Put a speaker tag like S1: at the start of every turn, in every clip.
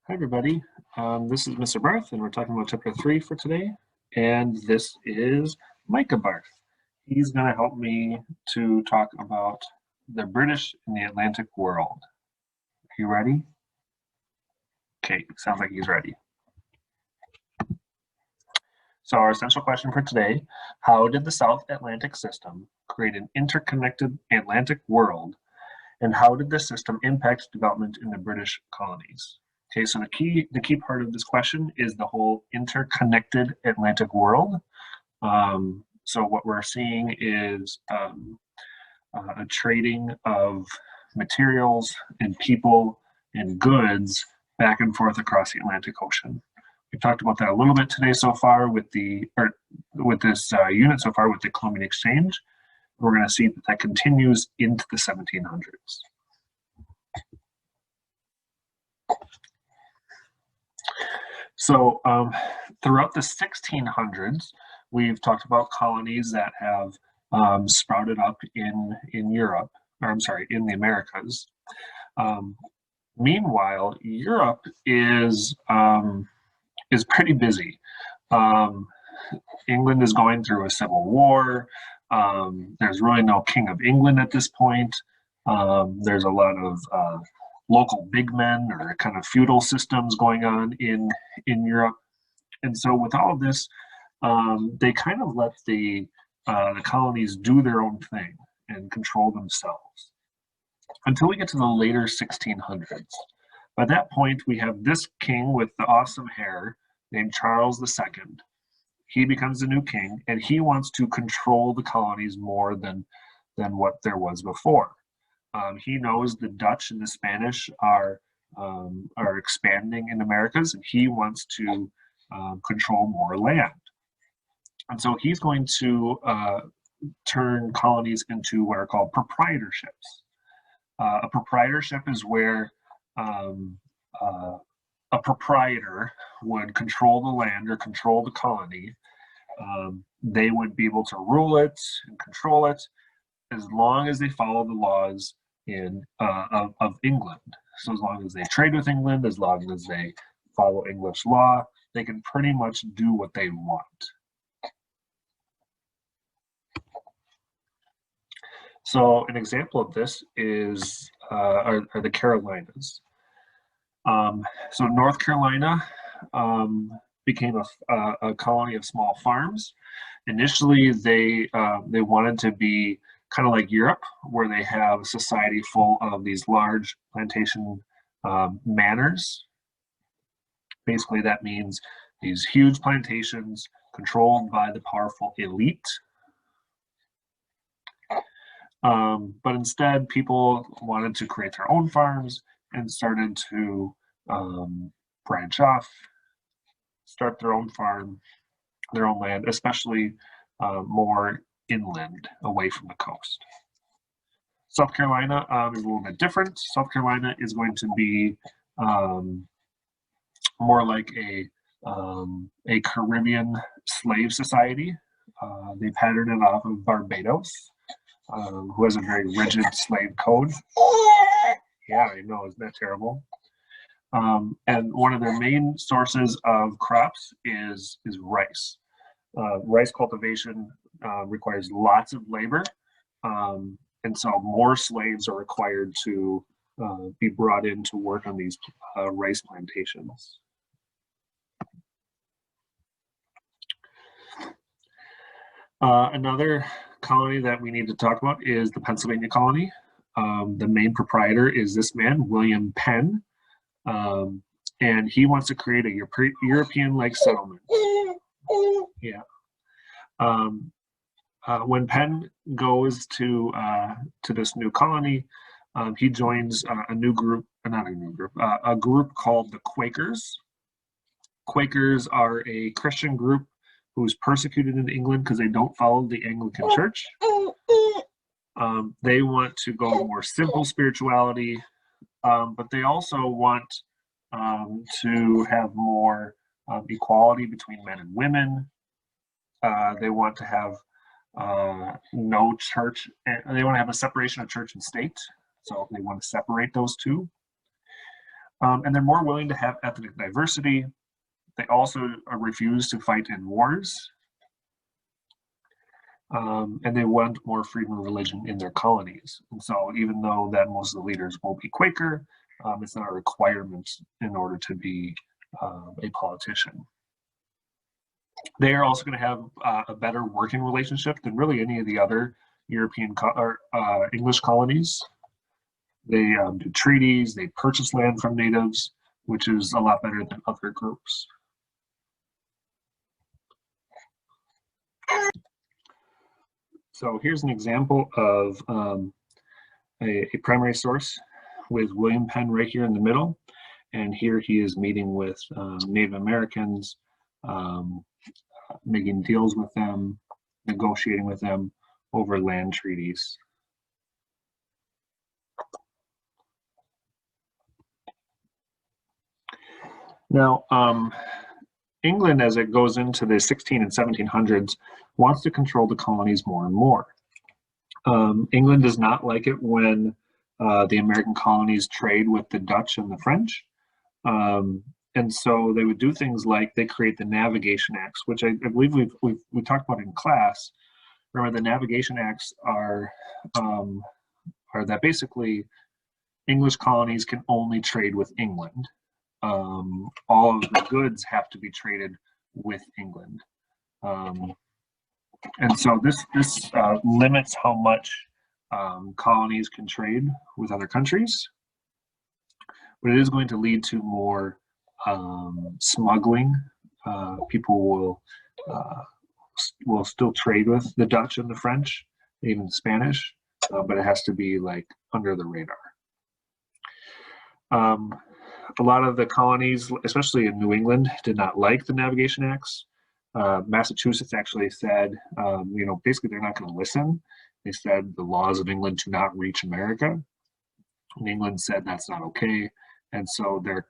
S1: Hi, everybody. This is Mr. Barth, and we're talking about chapter 3 for today. And this is Micah Barth. He's going to help me to talk about the British in the Atlantic world. Are you ready? Okay, sounds like he's ready. So, our essential question for today: how did the South Atlantic system create an interconnected Atlantic world, and how did this system impact development in the British colonies? Okay, so the key part of this question is the whole interconnected Atlantic world. So what we're seeing is a trading of materials and people and goods back and forth across the Atlantic Ocean. We've talked about that a little bit today so far with this unit so far with the Columbian Exchange. We're going to see that continues into the 1700s. So throughout the 1600s, we've talked about colonies that have sprouted up in Europe, or I'm sorry, in the Americas. Meanwhile, Europe is pretty busy. England is going through a civil war. There's really no King of England at this point. There's a lot of local big men or kind of feudal systems going on in Europe. And so with all of this, they kind of let the colonies do their own thing and control themselves until we get to the later 1600s. By that point, we have this king with the awesome hair named Charles II. He becomes the new king, and he wants to control the colonies more than what there was before. He knows the Dutch and the Spanish are expanding in Americas, and he wants to control more land. And so he's going to turn colonies into what are called proprietorships. A proprietorship is where a proprietor would control the land or control the colony. They would be able to rule it and control it as long as they follow the laws of England. So as long as they trade with England, as long as they follow English law, they can pretty much do what they want. So an example of this is are the Carolinas. So North Carolina became a colony of small farms. Initially, they wanted to be kind of like Europe, where they have a society full of these large plantation manors. Basically, that means these huge plantations controlled by the powerful elite. But instead, people wanted to create their own farms and started to branch off, start their own farm, their own land, especially more inland, away from the coast. South Carolina is a little bit different. South Carolina is going to be more like a Caribbean slave society. They patterned it off of Barbados, who has a very rigid slave code. Yeah, I know, isn't that terrible? And one of their main sources of crops is rice. Rice cultivation requires lots of labor, and so more slaves are required to be brought in to work on these rice plantations. Another colony that we need to talk about is the Pennsylvania colony. The main proprietor is this man, William Penn, and he wants to create a European-like settlement. Yeah. When Penn goes to this new colony, he joins a group called the Quakers. Quakers are a Christian group who's persecuted in England because they don't follow the Anglican Church. They want to go more simple spirituality, but they also want to have more equality between men and women. They want to have no church, and they want to have a separation of church and state. So they want to separate those two. And they're more willing to have ethnic diversity. They also refuse to fight in wars. And they want more freedom of religion in their colonies. And so even though that most of the leaders will be Quaker, it's not a requirement in order to be a politician. They are also going to have a better working relationship than really any of the other European or English colonies. They do treaties, they purchase land from natives, which is a lot better than other groups. So here's an example of a primary source with William Penn right here in the middle. And here he is meeting with Native Americans, making deals with them, negotiating with them over land treaties. Now, England, as it goes into the 16 and 1700s, wants to control the colonies more and more. England does not like it when the American colonies trade with the Dutch and the French. And so they would do things like they create the Navigation Acts, which I believe we talked about in class. Remember, the Navigation Acts are that basically English colonies can only trade with England. All of the goods have to be traded with England. And so this limits how much colonies can trade with other countries, but it is going to lead to more smuggling. People will still trade with the Dutch and the French, even the Spanish, but it has to be like under the radar. A lot of the colonies, especially in New England, did not like the Navigation Acts. Massachusetts actually said, basically they're not going to listen. They said the laws of England do not reach America. And England said that's not okay. And so their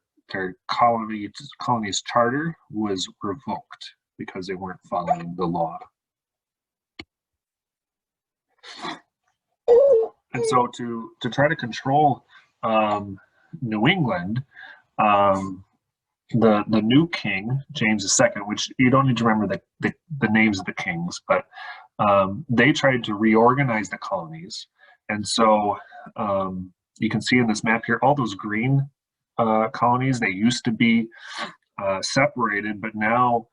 S1: colony's charter was revoked because they weren't following the law. And so to try to control New England, the new king, James II, which you don't need to remember the names of the kings, but they tried to reorganize the colonies. And so you can see in this map here, all those green colonies, they used to be separated, but now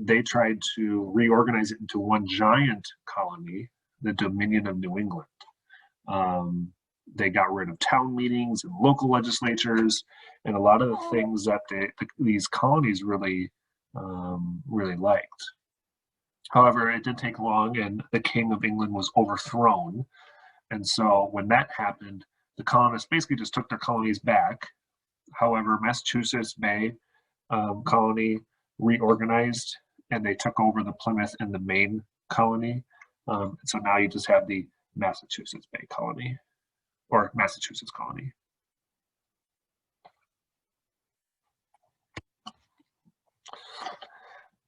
S1: they tried to reorganize it into one giant colony, the Dominion of New England. They got rid of town meetings and local legislatures and a lot of the things that these colonies really liked. However, it didn't take long and the King of England was overthrown. And so when that happened, the colonists basically just took their colonies back. However, Massachusetts Bay colony reorganized and they took over the Plymouth and the Maine colony. So now you just have the Massachusetts Bay colony or Massachusetts colony.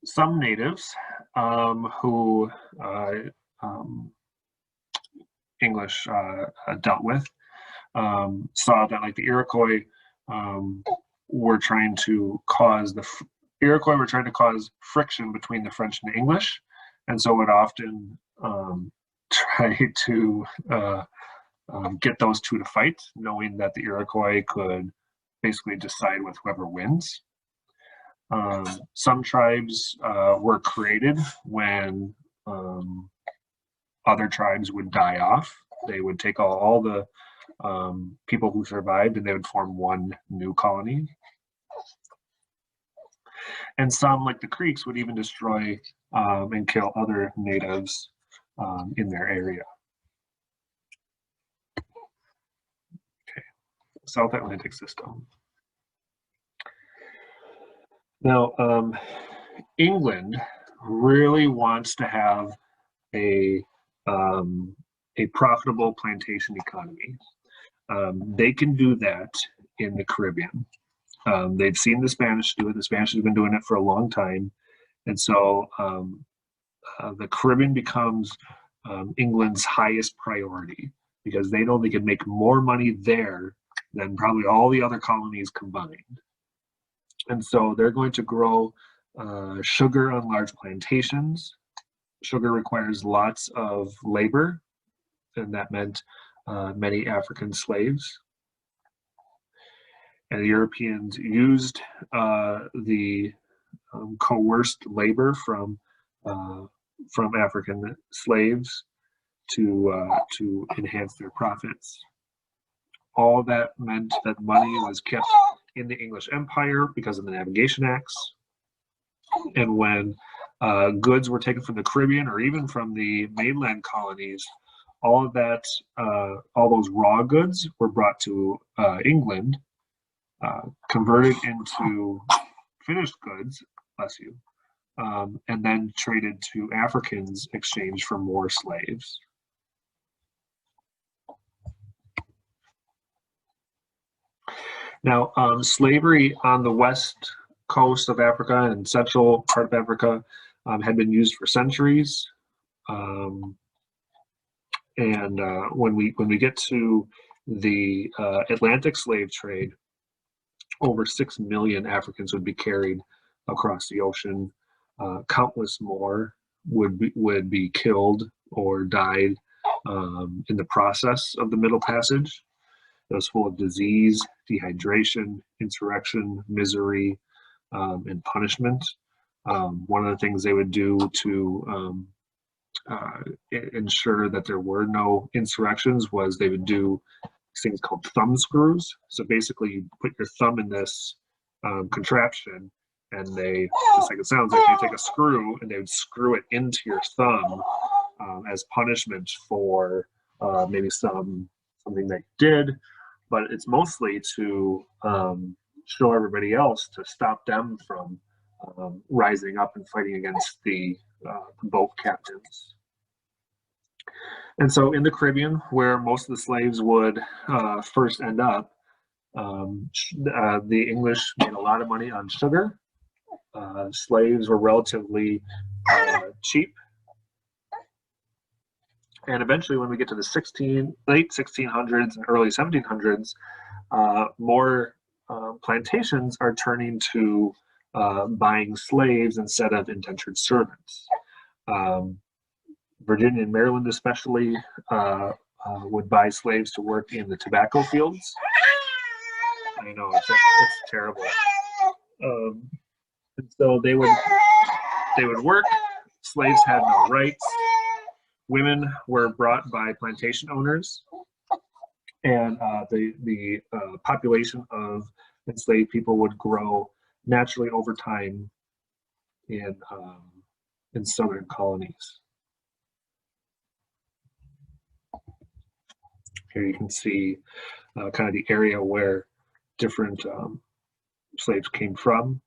S1: Some natives who English dealt with saw that like the Iroquois were trying to cause friction between the French and the English, and so would often try to get those two to fight, knowing that the Iroquois could basically decide with whoever wins. Some tribes were created when other tribes would die off. They would take all the people who survived and they would form one new colony. And some, like the Creeks, would even destroy and kill other natives in their area. Okay, South Atlantic system. Now, England really wants to have a profitable plantation economy. They can do that in the Caribbean. They've seen the Spanish do it. The Spanish have been doing it for a long time. And so the Caribbean becomes England's highest priority because they know they can make more money there than probably all the other colonies combined. And so they're going to grow sugar on large plantations. Sugar requires lots of labor, and that meant many African slaves. And the Europeans used the coerced labor from African slaves to enhance their profits. All that meant that money was kept in the English Empire because of the Navigation Acts. And when goods were taken from the Caribbean or even from the mainland colonies, all of that, all those raw goods were brought to England, converted into finished goods, bless you, and then traded to Africans exchanged for more slaves. Now, slavery on the west coast of Africa and central part of Africa had been used for centuries. And when we get to the Atlantic slave trade, over 6 million Africans would be carried across the ocean. Countless more would be killed or died in the process of the Middle Passage. It was full of disease, dehydration, insurrection, misery, and punishment. One of the things they would do to ensure that there were no insurrections was they would do things called thumb screws. So basically, you put your thumb in this contraption, and they, just like it sounds like, they take a screw and they would screw it into your thumb as punishment for maybe something that you did. But it's mostly to show everybody else, to stop them from rising up and fighting against the boat captains. And so in the Caribbean, where most of the slaves would first end up, the English made a lot of money on sugar. Slaves were relatively cheap. And eventually, when we get to the late 1600s and early 1700s, more plantations are turning to buying slaves instead of indentured servants. Virginia and Maryland especially would buy slaves to work in the tobacco fields. I know, it's terrible. And so they would work. Slaves had no rights. Women were brought by plantation owners, and the population of enslaved people would grow naturally over time in southern colonies. Here you can see kind of the area where different slaves came from.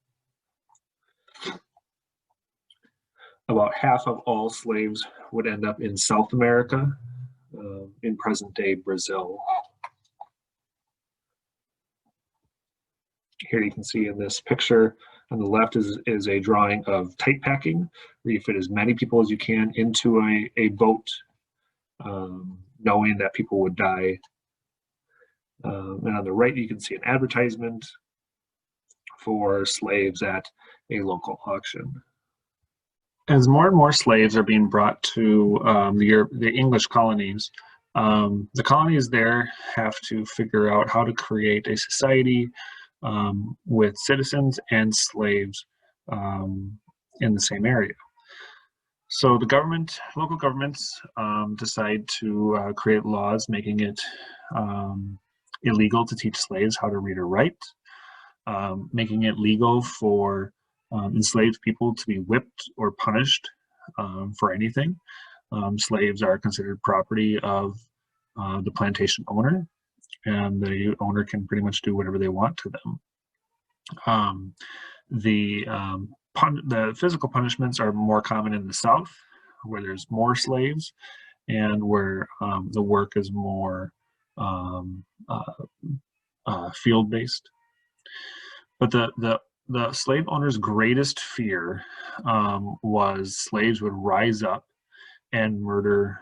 S1: About half of all slaves would end up in South America, in present-day Brazil. Here you can see in this picture on the left is a drawing of tight packing, where you fit as many people as you can into a boat, knowing that people would die. And on the right, you can see an advertisement for slaves at a local auction. As more and more slaves are being brought to the English colonies, the colonies there have to figure out how to create a society with citizens and slaves in the same area. So the local governments decide to create laws making it illegal to teach slaves how to read or write, making it legal for enslaved people to be whipped or punished for anything. Slaves are considered property of the plantation owner, and the owner can pretty much do whatever they want to them. The physical punishments are more common in the South, where there's more slaves and where the work is more field-based. But the slave owner's greatest fear was slaves would rise up and murder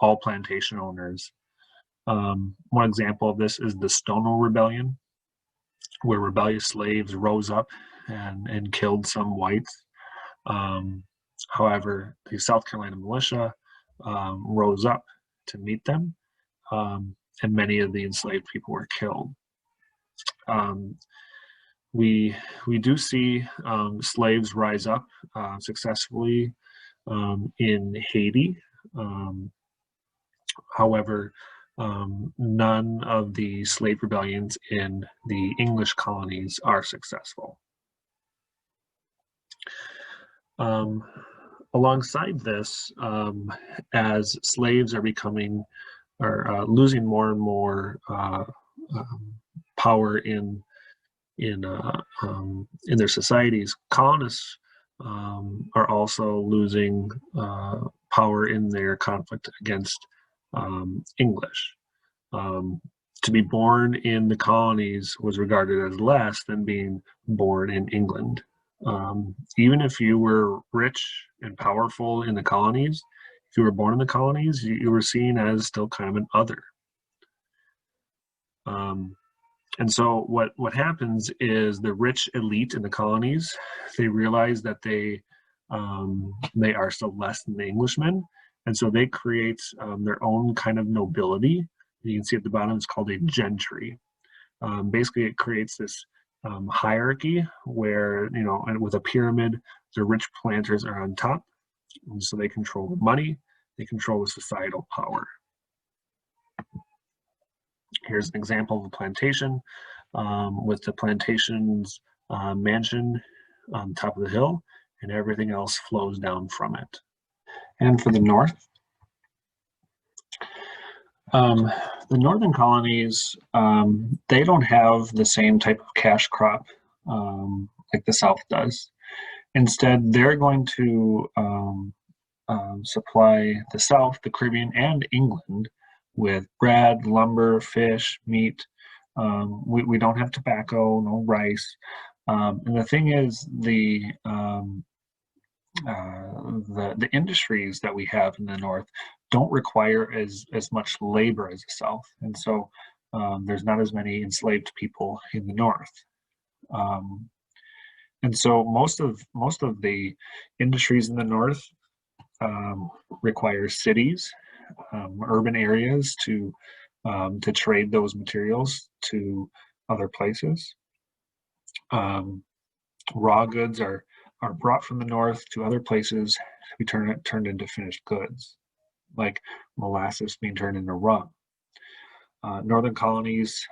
S1: all plantation owners One example of this is the Stonewall Rebellion, where rebellious slaves rose up and killed some whites. However, the South Carolina militia rose up to meet them, and many of the enslaved people were killed. We do see slaves rise up successfully in Haiti. However, none of the slave rebellions in the English colonies are successful. Alongside this, as slaves are becoming or losing more and more power in their societies, colonists are also losing power in their conflict against English. To be born in the colonies was regarded as less than being born in England. Even if you were rich and powerful in the colonies, if you were born in the colonies, you were seen as still kind of an other. And so what happens is the rich elite in the colonies, they realize that they are still less than the Englishmen, and so they create their own kind of nobility. You can see at the bottom, it's called a gentry. Basically, it creates this hierarchy where, and with a pyramid, the rich planters are on top, and so they control the money, they control the societal power. Here's an example of a plantation with the plantation's mansion on top of the hill, and everything else flows down from it. And for the north, the northern colonies, they don't have the same type of cash crop like the South does. Instead, they're going to supply the South, the Caribbean, and England with bread, lumber, fish, meat. We don't have tobacco, no rice. And the thing is, the industries that we have in the North don't require as much labor as the South, and so there's not as many enslaved people in the North. And so most of the industries in the North require cities, urban areas to trade those materials to other places. Raw goods are brought from the North to other places to be turned into finished goods, like molasses being turned into rum. Northern colonies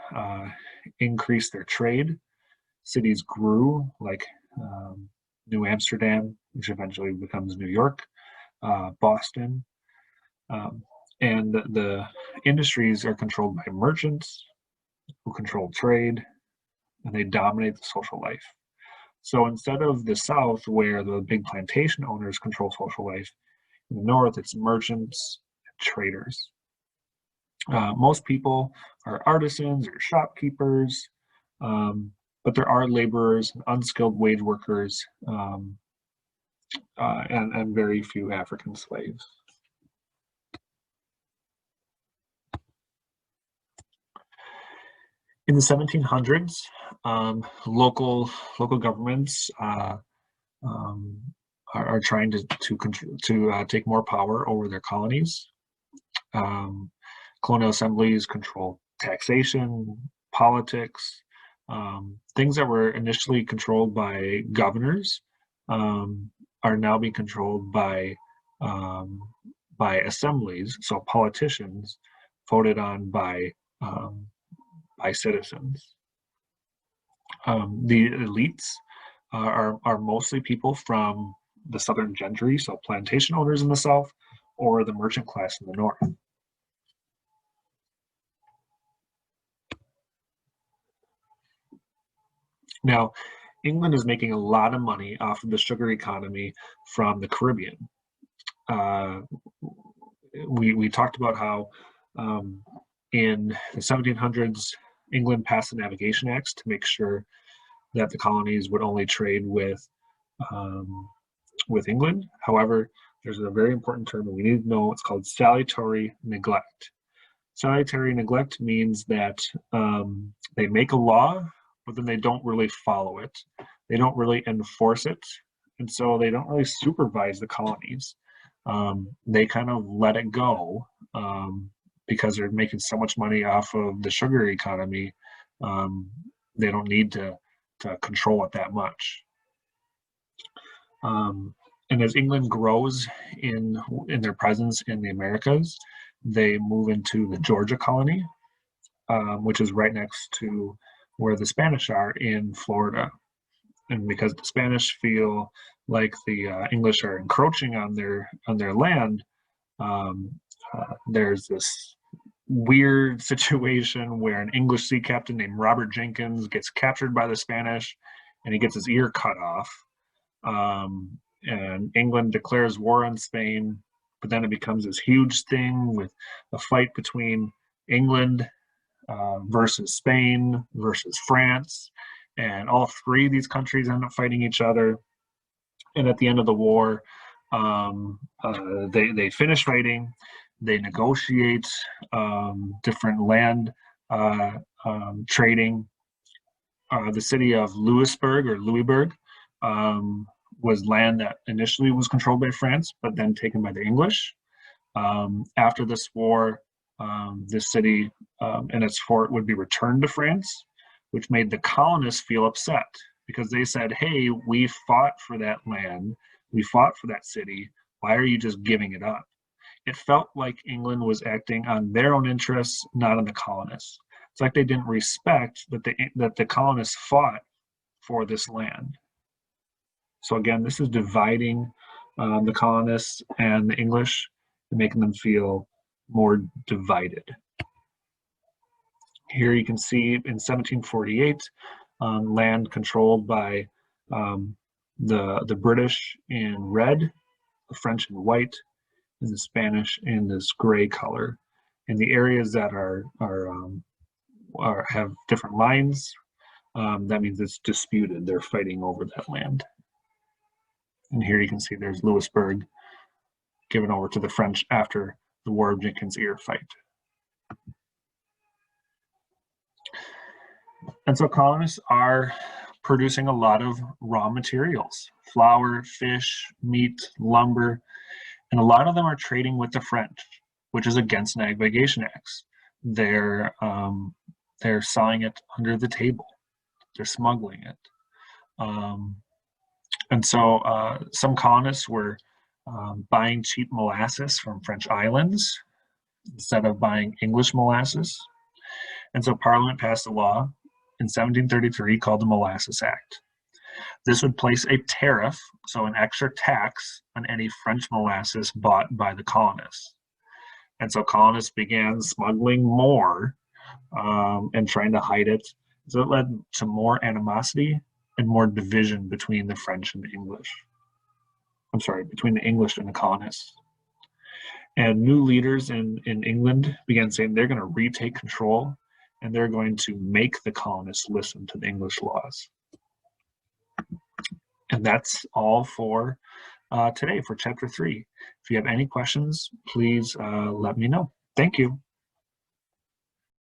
S1: increased their trade. Cities grew, like New Amsterdam, which eventually becomes New York, Boston. And the industries are controlled by merchants who control trade, and they dominate the social life. So instead of the South, where the big plantation owners control social life, in the North, it's merchants and traders. Most people are artisans or shopkeepers, but there are laborers, unskilled wage workers, and very few African slaves. In the 1700s, local governments are trying to take more power over their colonies. Colonial assemblies control taxation, politics, things that were initially controlled by governors are now being controlled by assemblies, so politicians voted on by citizens. The elites are mostly people from the southern gentry, so plantation owners in the South, or the merchant class in the North. Now, England is making a lot of money off of the sugar economy from the Caribbean. We talked about how in the 1700s, England passed the Navigation Acts to make sure that the colonies would only trade with England. However, there's a very important term that we need to know. It's called salutary neglect. Salutary neglect means that they make a law, but then they don't really follow it. They don't really enforce it. And so they don't really supervise the colonies. They kind of let it go because they're making so much money off of the sugar economy. They don't need to control it that much. And as England grows in their presence in the Americas, they move into the Georgia colony, which is right next to where the Spanish are in Florida. And because the Spanish feel like the English are encroaching on their land, there's this weird situation where an English sea captain named Robert Jenkins gets captured by the Spanish, and he gets his ear cut off. And England declares war on Spain, but then it becomes this huge thing with a fight between England versus Spain versus France, and all three of these countries end up fighting each other. And at the end of the war, they finish fighting. They negotiate different land trading. The city of Louisburg was land that initially was controlled by France, but then taken by the English. After this war, this city and its fort would be returned to France, which made the colonists feel upset because they said, hey, we fought for that land, we fought for that city, why are you just giving it up? It felt like England was acting on their own interests, not on the colonists. It's like they didn't respect that the colonists fought for this land. So again, this is dividing the colonists and the English and making them feel more divided. Here you can see in 1748, land controlled by the British in red, the French in white, and the Spanish in this gray color. And the areas that have different lines, that means it's disputed. They're fighting over that land. And here you can see there's Louisburg given over to the French after the War of Jenkins' Ear fight. And so colonists are producing a lot of raw materials: flour, fish, meat, lumber, and a lot of them are trading with the French, which is against Navigation Acts. They're selling it under the table. They're smuggling it. And so some colonists were buying cheap molasses from French islands instead of buying English molasses. And so Parliament passed a law in 1733 called the Molasses Act. This would place a tariff, so an extra tax, on any French molasses bought by the colonists. And so colonists began smuggling more and trying to hide it. So it led to more animosity and more division between the French and the English. I'm sorry, between the English and the colonists. And new leaders in England began saying they're going to retake control and they're going to make the colonists listen to the English laws. And that's all for today for Chapter 3. If you have any questions, please let me know. Thank you.